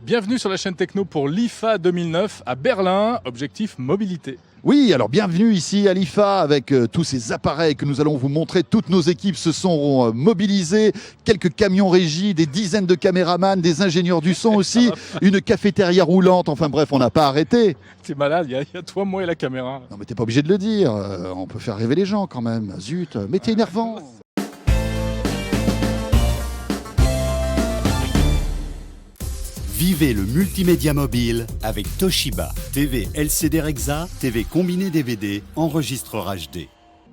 Bienvenue sur la chaîne Techno pour l'IFA 2009 à Berlin, objectif mobilité. Oui, alors bienvenue ici à l'IFA avec tous ces appareils que nous allons vous montrer. Toutes nos équipes se sont mobilisées, quelques camions régis, des dizaines de caméramans, des ingénieurs du son aussi, une cafétéria roulante, enfin bref, on n'a pas arrêté. T'es malade, il y a toi, moi et la caméra. Non mais t'es pas obligé de le dire, on peut faire rêver les gens quand même. Zut, mais t'es énervant. Vivez le multimédia mobile avec Toshiba. TV LCD Rexa, TV combiné DVD, enregistreur HD.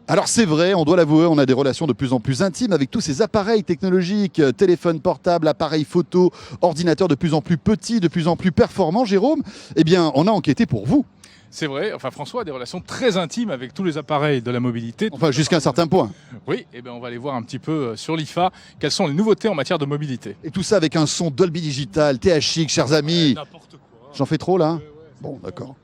Alors c'est vrai, on doit l'avouer, on a des relations de plus en plus intimes avec tous ces appareils technologiques, téléphones portables, appareils photo, ordinateurs de plus en plus petits, de plus en plus performants. Jérôme, eh bien on a enquêté pour vous. C'est vrai, enfin François a des relations très intimes avec tous les appareils de la mobilité. Enfin jusqu'à un certain point. Oui, et bien on va aller voir un petit peu sur l'IFA quelles sont les nouveautés en matière de mobilité. Et tout ça avec un son Dolby Digital, THX, chers amis. N'importe quoi. J'en fais trop là? Ouais. Bon, d'accord.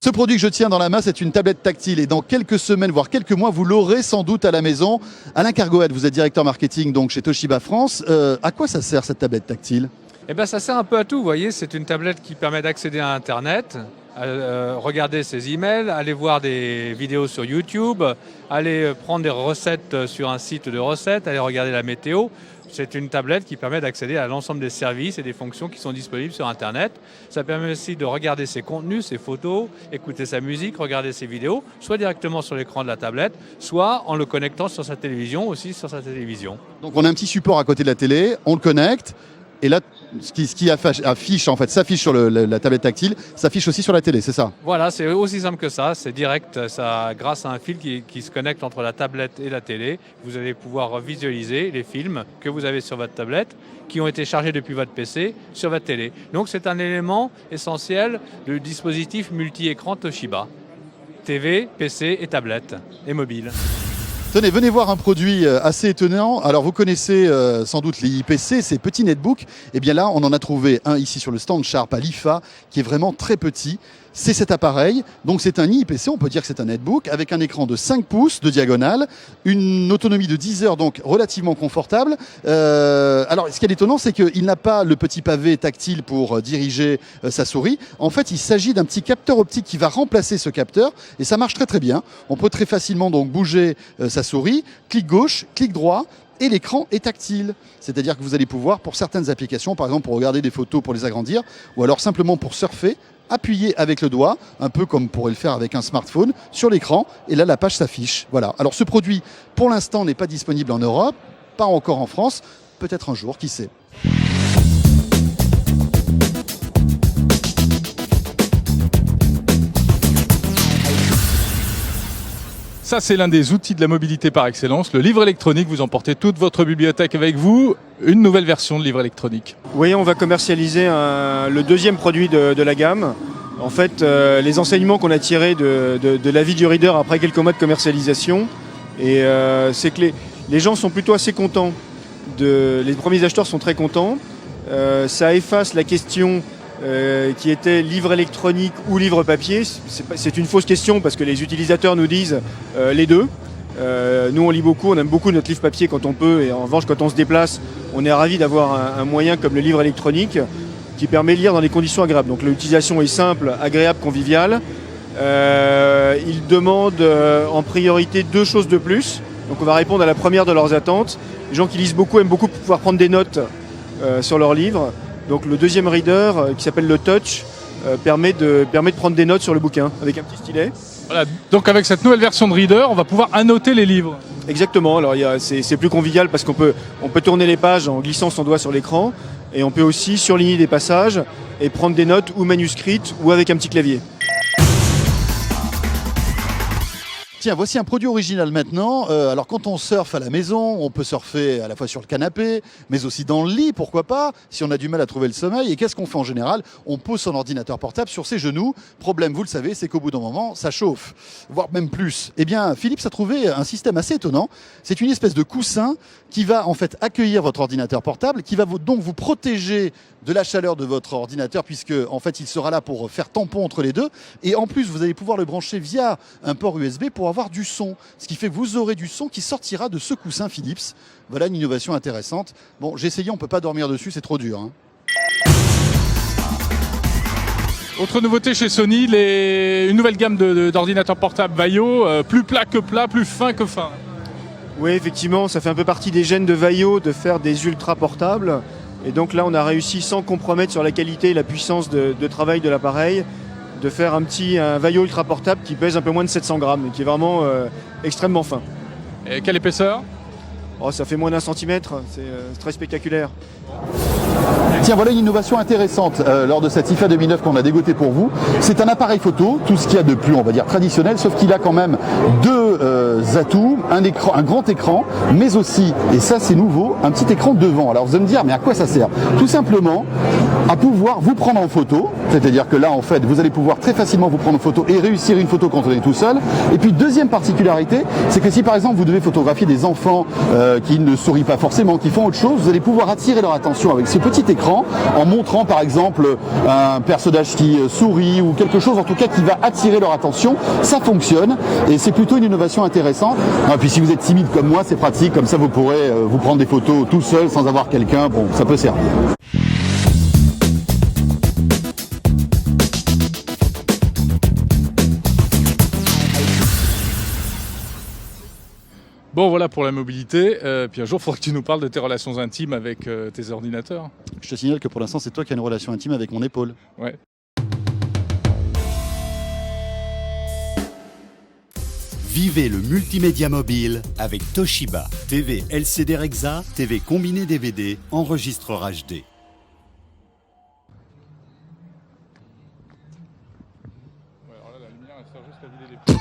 Ce produit que je tiens dans la main, c'est une tablette tactile et dans quelques semaines, voire quelques mois, vous l'aurez sans doute à la maison. Alain Cargoët, vous êtes directeur marketing donc chez Toshiba France. À quoi ça sert cette tablette tactile? Eh ben, ça sert un peu à tout, vous voyez, c'est une tablette qui permet d'accéder à Internet, regarder ses emails, aller voir des vidéos sur YouTube, aller prendre des recettes sur un site de recettes, aller regarder la météo. C'est une tablette qui permet d'accéder à l'ensemble des services et des fonctions qui sont disponibles sur Internet. Ça permet aussi de regarder ses contenus, ses photos, écouter sa musique, regarder ses vidéos, soit directement sur l'écran de la tablette, soit en le connectant sur sa télévision, aussi sur sa télévision. Donc on a un petit support à côté de la télé, on le connecte. Et là, ce qui affiche, en fait, s'affiche sur la tablette tactile, s'affiche aussi sur la télé, c'est ça? Voilà, c'est aussi simple que ça, c'est direct, ça, grâce à un fil qui se connecte entre la tablette et la télé. Vous allez pouvoir visualiser les films que vous avez sur votre tablette, qui ont été chargés depuis votre PC, sur votre télé. Donc c'est un élément essentiel du dispositif multi-écran Toshiba. TV, PC et tablette, et mobile. Tenez, venez voir un produit assez étonnant. Alors vous connaissez sans doute les IPC, ces petits netbooks. Et bien là, on en a trouvé un ici sur le stand Sharp à l'IFA, qui est vraiment très petit. C'est cet appareil. Donc c'est un IPC, on peut dire que c'est un netbook, avec un écran de 5 pouces de diagonale, une autonomie de 10 heures, donc relativement confortable. Alors ce qui est étonnant, c'est qu'il n'a pas le petit pavé tactile pour diriger sa souris. En fait, il s'agit d'un petit capteur optique qui va remplacer ce capteur, et ça marche très très bien. On peut très facilement donc bouger sa souris, clic gauche, clic droit, et l'écran est tactile. C'est-à-dire que vous allez pouvoir, pour certaines applications, par exemple pour regarder des photos pour les agrandir, ou alors simplement pour surfer, appuyer avec le doigt, un peu comme on pourrait le faire avec un smartphone, sur l'écran, et là la page s'affiche. Voilà. Alors ce produit, pour l'instant, n'est pas disponible en Europe, pas encore en France, peut-être un jour, qui sait. Ça, c'est l'un des outils de la mobilité par excellence, le livre électronique. Vous emportez toute votre bibliothèque avec vous, une nouvelle version de livre électronique. Oui, on va commercialiser le deuxième produit de la gamme. En fait, les enseignements qu'on a tirés de la vie du reader après quelques mois de commercialisation, et c'est que les gens sont plutôt assez contents. Les premiers acheteurs sont très contents. Ça efface la question qui était livre électronique ou livre papier. C'est une fausse question parce que les utilisateurs nous disent les deux. Nous on lit beaucoup, on aime beaucoup notre livre papier quand on peut, et en revanche quand on se déplace, on est ravi d'avoir un moyen comme le livre électronique qui permet de lire dans des conditions agréables. Donc l'utilisation est simple, agréable, conviviale. Ils demandent en priorité deux choses de plus. Donc on va répondre à la première de leurs attentes. Les gens qui lisent beaucoup aiment beaucoup pouvoir prendre des notes sur leurs livres. Donc le deuxième reader, qui s'appelle le Touch, permet de prendre des notes sur le bouquin avec un petit stylet. Voilà, donc avec cette nouvelle version de Reader, on va pouvoir annoter les livres. Exactement, alors c'est plus convivial parce qu'on peut tourner les pages en glissant son doigt sur l'écran, et on peut aussi surligner des passages et prendre des notes ou manuscrites ou avec un petit clavier. Tiens, voici un produit original maintenant. Alors quand on surfe à la maison, on peut surfer à la fois sur le canapé, mais aussi dans le lit, pourquoi pas, si on a du mal à trouver le sommeil. Et qu'est-ce qu'on fait en général? On pose son ordinateur portable sur ses genoux. Problème, vous le savez, c'est qu'au bout d'un moment, ça chauffe, voire même plus. Eh bien, Philips a trouvé un système assez étonnant. C'est une espèce de coussin qui va en fait accueillir votre ordinateur portable, qui va donc vous protéger de la chaleur de votre ordinateur, puisque en fait il sera là pour faire tampon entre les deux. Et en plus, vous allez pouvoir le brancher via un port USB pour avoir du son. Ce qui fait que vous aurez du son qui sortira de ce coussin Philips. Voilà une innovation intéressante. Bon, j'ai essayé, on ne peut pas dormir dessus, c'est trop dur, hein. Autre nouveauté chez Sony, une nouvelle gamme d'ordinateurs portables Vaio, plus plat que plat, plus fin que fin. Oui, effectivement, ça fait un peu partie des gènes de Vaio de faire des ultra portables. Et donc là, on a réussi, sans compromettre sur la qualité et la puissance de travail de l'appareil, de faire un Vaio ultra portable qui pèse un peu moins de 700 grammes et qui est vraiment extrêmement fin. Et quelle épaisseur? Oh, ça fait moins d'1 centimètre, c'est très spectaculaire. Tiens, voilà une innovation intéressante lors de cette IFA 2009 qu'on a dégoté pour vous. C'est un appareil photo, tout ce qu'il y a de plus, on va dire, traditionnel, sauf qu'il a quand même deux atouts, un grand écran, mais aussi, et ça c'est nouveau, un petit écran devant. Alors vous allez me dire, mais à quoi ça sert? Tout simplement à pouvoir vous prendre en photo, c'est-à-dire que là, en fait, vous allez pouvoir très facilement vous prendre en photo et réussir une photo quand on est tout seul. Et puis, deuxième particularité, c'est que si par exemple vous devez photographier des enfants qui ne sourient pas forcément, qui font autre chose, vous allez pouvoir attirer leur attention avec ce petit écran en montrant par exemple un personnage qui sourit ou quelque chose en tout cas qui va attirer leur attention. Ça fonctionne et c'est plutôt une innovation intéressante. Et puis si vous êtes timide comme moi, c'est pratique, comme ça vous pourrez vous prendre des photos tout seul sans avoir quelqu'un, bon, ça peut servir. Bon, voilà pour la mobilité. Puis un jour, il faudra que tu nous parles de tes relations intimes avec tes ordinateurs. Je te signale que pour l'instant, c'est toi qui as une relation intime avec mon épaule. Ouais. Vivez le multimédia mobile avec Toshiba. TV LCD Rexa, TV combiné DVD, enregistreur HD. Ouais, alors là, la lumière, elle sert juste à vider les pieds.